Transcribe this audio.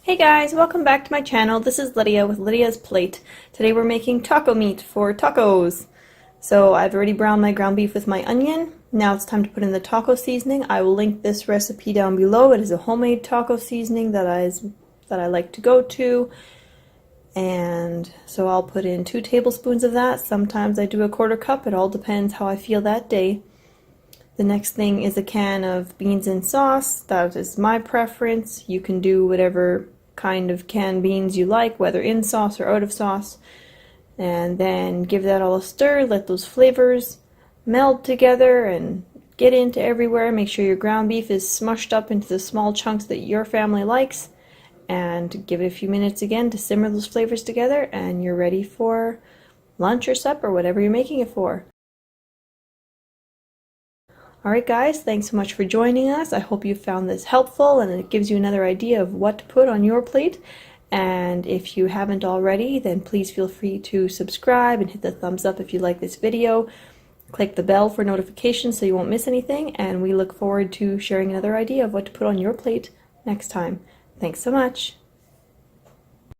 Hey guys, welcome back to my channel. This is Lydia with Lydia's Plate. Today we're making taco meat for tacos. So I've already browned my ground beef with my onion. Now it's time to put in the taco seasoning. I will link this recipe down below. It is a homemade taco seasoning that I like to go to. And so I'll put in 2 tablespoons of that. Sometimes I do a 1/4 cup. It all depends how I feel that day. The next thing is a can of beans and sauce. That is my preference. You can do whatever kind of canned beans you like, whether in sauce or out of sauce. And then give that all a stir. Let those flavors meld together and get into everywhere. Make sure your ground beef is smushed up into the small chunks that your family likes. And give it a few minutes again to simmer those flavors together, and you're ready for lunch or supper, whatever you're making it for. Alright guys, thanks so much for joining us. I hope you found this helpful and it gives you another idea of what to put on your plate. And if you haven't already, then please feel free to subscribe and hit the thumbs up if you like this video. Click the bell for notifications so you won't miss anything, and we look forward to sharing another idea of what to put on your plate next time. Thanks so much.